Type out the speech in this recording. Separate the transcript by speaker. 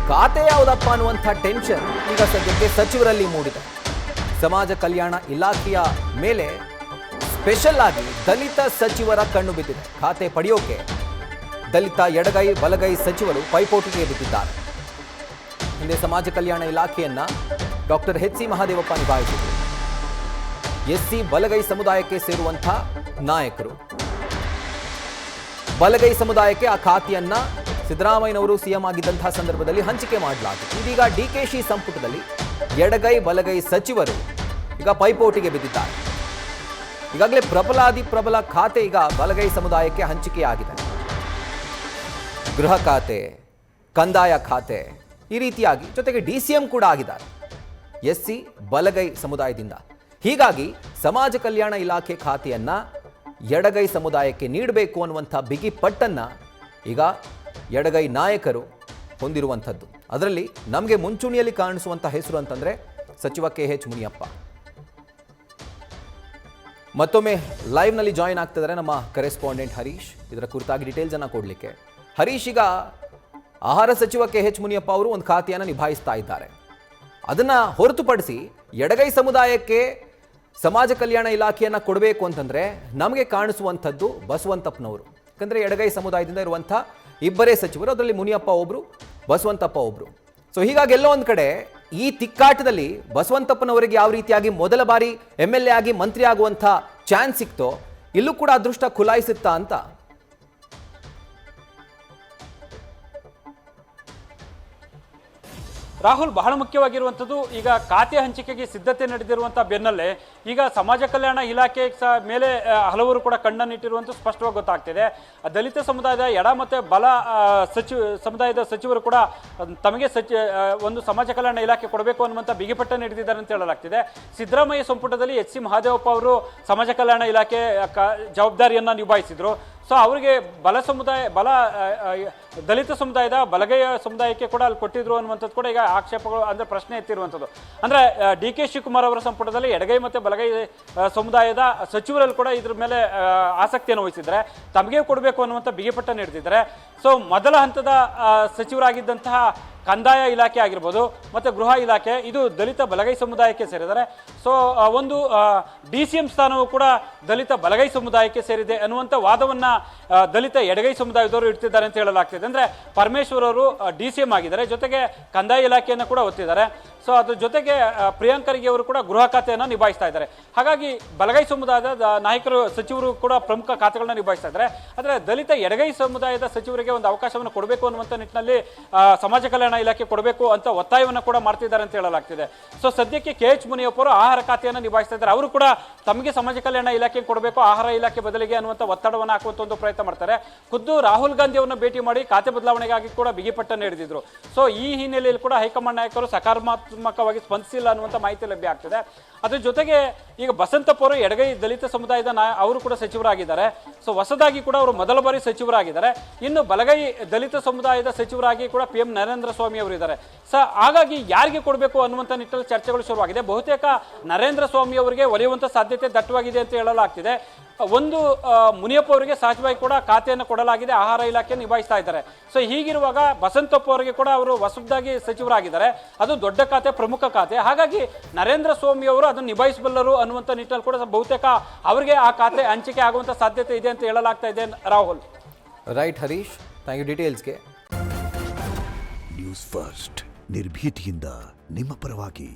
Speaker 1: ಖಾತೆ ಯಾವುದಪ್ಪ ಅನ್ನುವಂಥ ಟೆನ್ಷನ್ ಈಗ ಸದ್ಯಕ್ಕೆ ಸಚಿವರಲ್ಲಿ ಮೂಡಿದೆ. ಸಮಾಜ ಕಲ್ಯಾಣ ಇಲಾಖೆಯ ಮೇಲೆ ಸ್ಪೆಷಲ್ ಆಗಿ ದಲಿತ ಸಚಿವರ ಕಣ್ಣು ಬಿದ್ದಿದೆ. ಖಾತೆ ಪಡೆಯೋಕೆ ದಲಿತ ಎಡಗೈ ಬಲಗೈ ಸಚಿವರು ಪೈಪೋಟಿಗೆ ಬಿದ್ದಿದ್ದಾರೆ. ಹಿಂದೆ ಸಮಾಜ ಕಲ್ಯಾಣ ಇಲಾಖೆಯನ್ನ ಡಾಕ್ಟರ್ ಎಚ್.ಸಿ. ಮಹದೇವಪ್ಪ ನಿಭಾಯಿಸಿದರು. ಎಸ್ಸಿ ಬಲಗೈ ಸಮುದಾಯಕ್ಕೆ ಸೇರುವಂಥ ನಾಯಕರು. ಬಲಗೈ ಸಮುದಾಯಕ್ಕೆ ಆ ಖಾತೆಯನ್ನ ಸಿದ್ದರಾಮಯ್ಯನವರು ಸಿಎಂ ಆಗಿದ್ದಂತಹ ಸಂದರ್ಭದಲ್ಲಿ ಹಂಚಿಕೆ ಮಾಡಲಾಗಿತ್ತು. ಇದೀಗ ಡಿಕೆಶಿ ಸಂಪುಟದಲ್ಲಿ ಎಡಗೈ ಬಲಗೈ ಸಚಿವರು ಈಗ ಪೈಪೋಟಿಗೆ ಬಿದ್ದಿದ್ದಾರೆ. ಈಗಾಗಲೇ ಪ್ರಬಲ ಖಾತೆ ಈಗ ಬಲಗೈ ಸಮುದಾಯಕ್ಕೆ ಹಂಚಿಕೆಯಾಗಿದೆ. ಗೃಹ ಖಾತೆ, ಕಂದಾಯ ಖಾತೆ, ಈ ರೀತಿಯಾಗಿ ಜೊತೆಗೆ ಡಿಸಿಎಂ ಕೂಡ ಆಗಿದ್ದಾರೆ ಎಸ್ಸಿ ಬಲಗೈ ಸಮುದಾಯದಿಂದ. ಹೀಗಾಗಿ ಸಮಾಜ ಕಲ್ಯಾಣ ಇಲಾಖೆ ಖಾತೆಯನ್ನ ಎಡಗೈ ಸಮುದಾಯಕ್ಕೆ ನೀಡಬೇಕು ಅನ್ನುವಂಥ ಬಿಗಿ ಪಟ್ಟನ್ನ ಈಗ ಎಡಗೈ ನಾಯಕರು ಹೊಂದಿರುವಂಥದ್ದು. ಅದರಲ್ಲಿ ನಮಗೆ ಮುಂಚೂಣಿಯಲ್ಲಿ ಕಾಣಿಸುವಂಥ ಹೆಸರು ಅಂತಂದ್ರೆ ಸಚಿವ KH ಮುನಿಯಪ್ಪ. ಮತ್ತೊಮ್ಮೆ ಲೈವ್ನಲ್ಲಿ ಜಾಯಿನ್ ಆಗ್ತಿದ್ದಾರೆ ನಮ್ಮ ಕರೆಸ್ಪಾಂಡೆಂಟ್ ಹರೀಶ್, ಇದರ ಕುರಿತಾಗಿ ಡೀಟೇಲ್ಸ್ ಅನ್ನ ಕೊಡಲಿಕ್ಕೆ. ಹರೀಶ್, ಈಗ ಆಹಾರ ಸಚಿವ KH ಮುನಿಯಪ್ಪ ಅವರು ಒಂದು ಖಾತೆಯನ್ನು ನಿಭಾಯಿಸ್ತಾ ಇದ್ದಾರೆ. ಅದನ್ನ ಹೊರತುಪಡಿಸಿ ಎಡಗೈ ಸಮುದಾಯಕ್ಕೆ ಸಮಾಜ ಕಲ್ಯಾಣ ಇಲಾಖೆಯನ್ನು ಕೊಡಬೇಕು ಅಂತಂದ್ರೆ ನಮಗೆ ಕಾಣಿಸುವಂಥದ್ದು ಬಸವಂತಪ್ಪನವರು. ಯಾಕಂದ್ರೆ ಎಡಗೈ ಸಮುದಾಯದಿಂದ ಇರುವಂಥ ಇಬ್ಬರೇ ಸಚಿವರು, ಅದರಲ್ಲಿ ಮುನಿಯಪ್ಪ ಒಬ್ರು, ಬಸವಂತಪ್ಪ ಒಬ್ರು. ಸೊ ಹೀಗಾಗಿ ಎಲ್ಲೋ ಒಂದು ಕಡೆ ಈ ತಿಕ್ಕಾಟದಲ್ಲಿ ಬಸವಂತಪ್ಪನವರಿಗೆ ಯಾವ ರೀತಿಯಾಗಿ ಮೊದಲ ಬಾರಿ MLA ಆಗಿ ಮಂತ್ರಿ ಆಗುವಂಥ ಚಾನ್ಸ್ ಸಿಕ್ತೋ, ಇಲ್ಲೂ ಕೂಡ ಅದೃಷ್ಟ ಖುಲಾಯಿಸುತ್ತಾ ಅಂತ.
Speaker 2: ರಾಹುಲ್, ಬಹಳ ಮುಖ್ಯವಾಗಿರುವಂಥದ್ದು ಈಗ ಖಾತೆ ಹಂಚಿಕೆಗೆ ಸಿದ್ಧತೆ ನಡೆದಿರುವಂಥ ಬೆನ್ನಲ್ಲೇ ಈಗ ಸಮಾಜ ಕಲ್ಯಾಣ ಇಲಾಖೆ ಮೇಲೆ ಹಲವರು ಕೂಡ ಕಣ್ಣನ್ನಿಟ್ಟಿರುವಂಥ ಸ್ಪಷ್ಟವಾಗಿ ಗೊತ್ತಾಗ್ತಿದೆ. ದಲಿತ ಸಮುದಾಯದ ಎಡ ಮತ್ತು ಬಲ ಸಮುದಾಯದ ಸಚಿವರು ಕೂಡ ತಮಗೆ ಒಂದು ಸಮಾಜ ಕಲ್ಯಾಣ ಇಲಾಖೆ ಕೊಡಬೇಕು ಅನ್ನುವಂಥ ಬಿಗಿಪಟ್ಟನ್ನು ಹಿಡಿದಿದ್ದಾರೆ ಅಂತ ಹೇಳಲಾಗ್ತಿದೆ. ಸಿದ್ದರಾಮಯ್ಯ ಸಂಪುಟದಲ್ಲಿ ಎಚ್.ಸಿ. ಮಹದೇವಪ್ಪ ಅವರು ಸಮಾಜ ಕಲ್ಯಾಣ ಇಲಾಖೆ ಜವಾಬ್ದಾರಿಯನ್ನು ನಿಭಾಯಿಸಿದ್ರು. ಸೊ ಅವರಿಗೆ ದಲಿತ ಸಮುದಾಯದ ಬಲಗೈಯ ಸಮುದಾಯಕ್ಕೆ ಕೂಡ ಅಲ್ಲಿ ಕೊಟ್ಟಿದ್ರು ಅನ್ನುವಂಥದ್ದು ಕೂಡ ಈಗ ಆಕ್ಷೇಪಗಳು ಅಂದ್ರೆ ಪ್ರಶ್ನೆ ಎತ್ತಿರುವಂಥದ್ದು. ಅಂದ್ರೆ DK ಶಿವಕುಮಾರ್ ಅವರ ಸಂಪುಟದಲ್ಲಿ ಎಡಗೈ ಮತ್ತು ಬಲಗೈ ಸಮುದಾಯದ ಸಚಿವರಲ್ಲಿ ಕೂಡ ಇದ್ರ ಮೇಲೆ ಆಸಕ್ತಿಯನ್ನು ವಹಿಸಿದ್ರೆ ತಮಗೆ ಕೊಡಬೇಕು ಅನ್ನುವಂಥ ಬಿಗಿಪಟ್ಟನ್ನು ಹಿಡಿದಿದ್ದಾರೆ. ಸೊ ಮೊದಲ ಹಂತದ ಸಚಿವರಾಗಿದ್ದಂತಹ ಕಂದಾಯ ಇಲಾಖೆ ಆಗಿರ್ಬೋದು ಮತ್ತು ಗೃಹ ಇಲಾಖೆ ಇದು ದಲಿತ ಬಲಗೈ ಸಮುದಾಯಕ್ಕೆ ಸೇರಿದ್ದಾರೆ. ಸೊ ಒಂದು DCM ಸ್ಥಾನವೂ ಕೂಡ ದಲಿತ ಬಲಗೈ ಸಮುದಾಯಕ್ಕೆ ಸೇರಿದೆ ಅನ್ನುವಂಥ ವಾದವನ್ನ ದಲಿತ ಎಡಗೈ ಸಮುದಾಯದವರು ಇಡ್ತಿದ್ದಾರೆ ಅಂತ ಹೇಳಲಾಗ್ತಿದೆ. ಅಂದ್ರೆ ಪರಮೇಶ್ವರ್ ಅವರು DCM ಆಗಿದ್ದಾರೆ, ಜೊತೆಗೆ ಕಂದಾಯ ಇಲಾಖೆಯನ್ನು ಕೂಡ ಒತ್ತಿದ್ದಾರೆ. ಸೊ ಅದ್ರ ಜೊತೆಗೆ ಪ್ರಿಯಾಂಕ್ ಖರ್ಗೆ ಅವರು ಕೂಡ ಗೃಹ ಖಾತೆಯನ್ನು ನಿಭಾಯಿಸ್ತಾ ಇದ್ದಾರೆ. ಹಾಗಾಗಿ ಬಲಗೈ ಸಮುದಾಯದ ನಾಯಕರು ಸಚಿವರು ಕೂಡ ಪ್ರಮುಖ ಖಾತೆಗಳನ್ನ ನಿಭಾಯಿಸ್ತಾ ಇದ್ದಾರೆ. ಆದರೆ ದಲಿತ ಎಡಗೈ ಸಮುದಾಯದ ಸಚಿವರಿಗೆ ಒಂದು ಅವಕಾಶವನ್ನು ಕೊಡಬೇಕು ಅನ್ನುವಂಥ ನಿಟ್ಟಿನಲ್ಲಿ ಸಮಾಜ ಕಲ್ಯಾಣ ಇಲಾಖೆ ಕೊಡಬೇಕು ಅಂತ ಒತ್ತಾಯವನ್ನು ಕೂಡ ಮಾಡ್ತಿದ್ದಾರೆ ಅಂತ ಹೇಳಲಾಗ್ತಿದೆ. ಸೊ ಸದ್ಯಕ್ಕೆ KH ಮುನಿಯಪ್ಪ ಅವರು ಆಹಾರ ಖಾತೆಯನ್ನು ನಿಭಾಯಿಸ್ತಾ ಇದ್ದಾರೆ. ಅವರು ಕೂಡ ತಮಗೆ ಸಮಾಜ ಕಲ್ಯಾಣ ಇಲಾಖೆ ಕೊಡಬೇಕು, ಆಹಾರ ಇಲಾಖೆ ಬದಲಿಗೆ ಅನ್ನುವಂಥ ಒತ್ತಡವನ್ನು ಹಾಕುವಂತ ಒಂದು ಪ್ರಯತ್ನ ಮಾಡ್ತಾರೆ. ಖುದ್ದು ರಾಹುಲ್ ಗಾಂಧಿ ಅವರನ್ನು ಭೇಟಿ ಮಾಡಿ ಖಾತೆ ಬದಲಾವಣೆಗಾಗಿ ಕೂಡ ಬಿಗಿಪಟ್ಟನ್ನು ಹಿಡಿದಿದ್ರು. ಸೊ ಈ ಹಿನ್ನೆಲೆಯಲ್ಲಿ ಕೂಡ ಹೈಕಮಾಂಡ್ ನಾಯಕರು ಸಕಾರಾತ್ಮಕವಾಗಿ ಸ್ಪಂದಿಸಿಲ್ಲ ಅನ್ನುವಂಥ ಮಾಹಿತಿ ಲಭ್ಯ ಆಗ್ತಿದೆ. ಅದ್ರ ಜೊತೆಗೆ ಈಗ ಬಸವಂತಪ್ಪ ಅವರು ಎಡಗೈ ದಲಿತ ಸಮುದಾಯದ ಅವರು ಕೂಡ ಸಚಿವರಾಗಿದ್ದಾರೆ. ಸೊ ಹೊಸದಾಗಿ ಕೂಡ ಅವರು ಮೊದಲ ಬಾರಿ ಸಚಿವರಾಗಿದ್ದಾರೆ. ಇನ್ನು ಬಲಗೈ ದಲಿತ ಸಮುದಾಯದ ಸಚಿವರಾಗಿ ಕೂಡ PM ನರೇಂದ್ರ ಸ್ವಾಮಿ ಅವರು ಇದ್ದಾರೆ. ಹಾಗಾಗಿ ಯಾರಿಗೆ ಕೊಡಬೇಕು ಅನ್ನುವಂಥ ನಿಟ್ಟಿನಲ್ಲಿ ಚರ್ಚೆಗಳು ಶುರುವಾಗಿದೆ. ಬಹುತೇಕ ನರೇಂದ್ರ ಸ್ವಾಮಿ ಅವರಿಗೆ ಒಲಿಯುವಂಥ ಸಾಧ್ಯತೆ ದಟ್ಟವಾಗಿದೆ ಅಂತ ಹೇಳಲಾಗ್ತಿದೆ. ಒಂದು ಮುನಿಯಪ್ಪ ಅವರಿಗೆ ಸಹಜವಾಗಿ ಕೂಡ ಖಾತೆಯನ್ನು ಕೊಡಲಾಗಿದೆ, ಆಹಾರ ಇಲಾಖೆ ನಿಭಾಯಿಸ್ತಾ ಇದ್ದಾರೆ. ಸೊ ಹೀಗಿರುವಾಗ ಬಸವಂತಪ್ಪ ಅವರಿಗೆ ಕೂಡ ಅವರು ಹೊಸದಾಗಿ ಸಚಿವರಾಗಿದ್ದಾರೆ, ಅದು ದೊಡ್ಡ ಖಾತೆ, ಪ್ರಮುಖ ಖಾತೆ. ಹಾಗಾಗಿ ನರೇಂದ್ರ ಸ್ವಾಮಿ ಅವರು ಅದನ್ನು ನಿಭಾಯಿಸಬಲ್ಲರು ಅನ್ನುವಂಥ ನಿಟ್ಟಿನಲ್ಲಿ ಕೂಡ ಬಹುತೇಕ ಅವರಿಗೆ ಆ ಖಾತೆ ಹಂಚಿಕೆ ಆಗುವಂಥ ಸಾಧ್ಯತೆ ಇದೆ ಅಂತ ಹೇಳಲಾಗ್ತಾ ಇದೆ. Rahul,
Speaker 1: right Harish, thank you ಡೀಟೇಲ್ಸ್ಗೆ.
Speaker 3: ನ್ಯೂಸ್ ಫಸ್ಟ್ ನಿರ್ಭೀತಿಯಿಂದ ನಿಮ್ಮ ಪರವಾಗಿ.